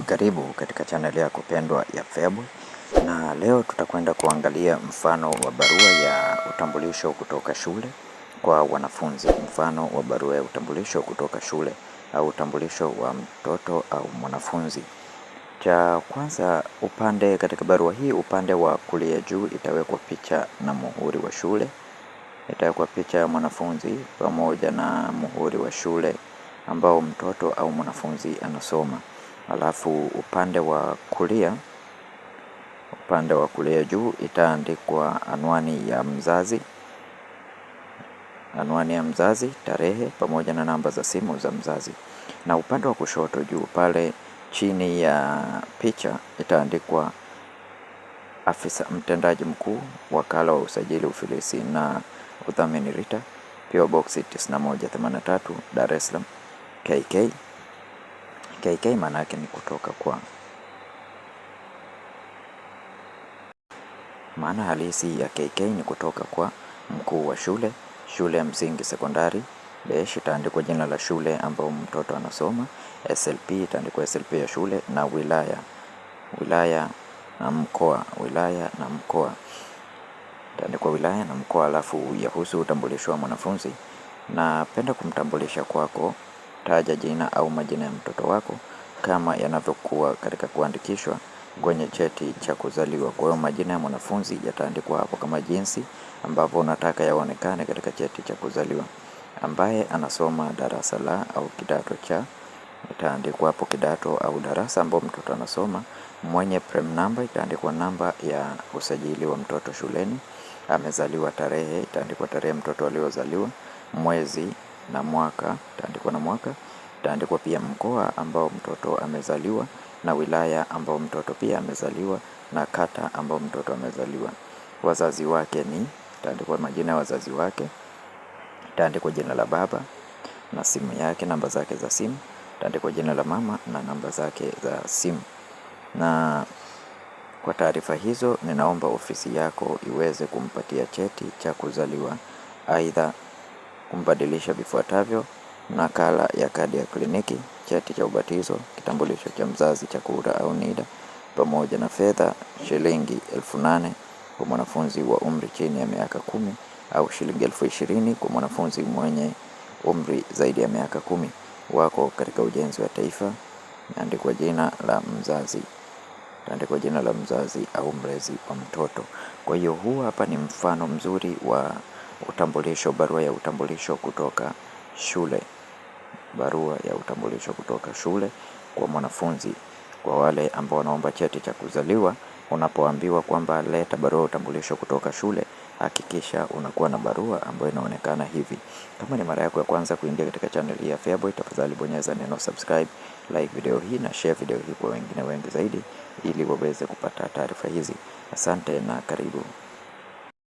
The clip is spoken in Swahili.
Karibu katika channel yako pendwa ya Feaboy, na leo tutakwenda kuangalia mfano wa barua ya utambulisho kutoka shule kwa wanafunzi. Mfano wa barua ya utambulisho kutoka shule au utambulisho wa mtoto au mwanafunzi. Cha kwanza, upande katika barua hii, upande wa kulia juu itawekwa picha na muhuri wa shule. Itawekwa picha ya mwanafunzi pamoja na muhuri wa shule ambao mtoto au mwanafunzi anasoma. Alafu upande wa kulia juu itaandikwa anwani ya mzazi, tarehe pamoja na namba za simu za mzazi. Na upande wa kushoto juu pale chini ya picha itaandikwa afisa mtendaji mkuu, wakala wa usajili, ufilisi na udhamini RITA, PO Box 9183, Dar es Salaam, KK. KK maana yake ni kutoka kwa. Maana halisi ya KK ni kutoka kwa mkuu wa shule ya msingi, sekondari. Dash itaandikwa jina la shule ambao mtoto anasoma. SLP itaandikwa SLP ya shule, na wilaya na mkoa itaandikwa wilaya na mkoa. Alafu yahusu utambulisho wa mwanafunzi. Napenda kumtambulisha kwako, taja jina au majina ya mtoto wako kama yanavyokuwa katika kuandikishwa kwenye cheti cha kuzaliwa. Kwa hiyo majina ya mwanafunzi yataandikwa hapo kama jinsi ambavyo unataka yaonekane katika cheti cha kuzaliwa. Ambaye anasoma darasa la au kidato cha, itaandikwa hapo kidato au darasa ambao mtoto anasoma. Mwenye prem number itaandikwa namba ya usajili wa mtoto shuleni. Amezaliwa tarehe, itaandikwa tarehe mtoto aliozaliwa. Mwezi na mwaka itaandikwa na mwaka. Itaandikwa pia mkoa ambao mtoto amezaliwa, na wilaya ambao mtoto pia amezaliwa, na kata ambao mtoto amezaliwa. Wazazi wake ni, itaandikwa majina ya wazazi wake. Itaandikwa jina la baba na simu yake, namba zake za simu. Itaandikwa jina la mama na namba zake za simu. Na kwa taarifa hizo, ninaomba ofisi yako iweze kumpatia cheti cha kuzaliwa. Aidha, kumbadilisha vifuatavyo: nakala ya kadi ya kliniki, cheti cha ubatizo, kitambulisho cha mzazi cha kura au NIDA, pamoja na fedha shilingi 8,000 kwa mwanafunzi wa umri chini ya miaka 10 au shilingi 20,000 kwa mwanafunzi mwenye umri zaidi ya miaka 10. Wako katika ujenzi wa taifa. Andikwa jina la mzazi. Andikwa jina la mzazi au mlezi wa mtoto. Kwa hiyo huu hapa ni mfano mzuri wa utambulisho, barua ya utambulisho kutoka shule. Barua ya utambulisho kutoka shule kwa mwanafunzi. Kwa wale ambao wanaomba cheti cha kuzaliwa, unapoambiwa kwamba leta barua ya utambulisho kutoka shule, hakikisha unakuwa na barua ambayo inaonekana hivi. Kama ni mara yako ya kwanza kuingia katika channel hii ya Feaboy, tafadhali bonyeza neno subscribe, like video hii na share video hii kwa wengine wengi zaidi, ili waweze kupata taarifa hizi. Asante na karibu.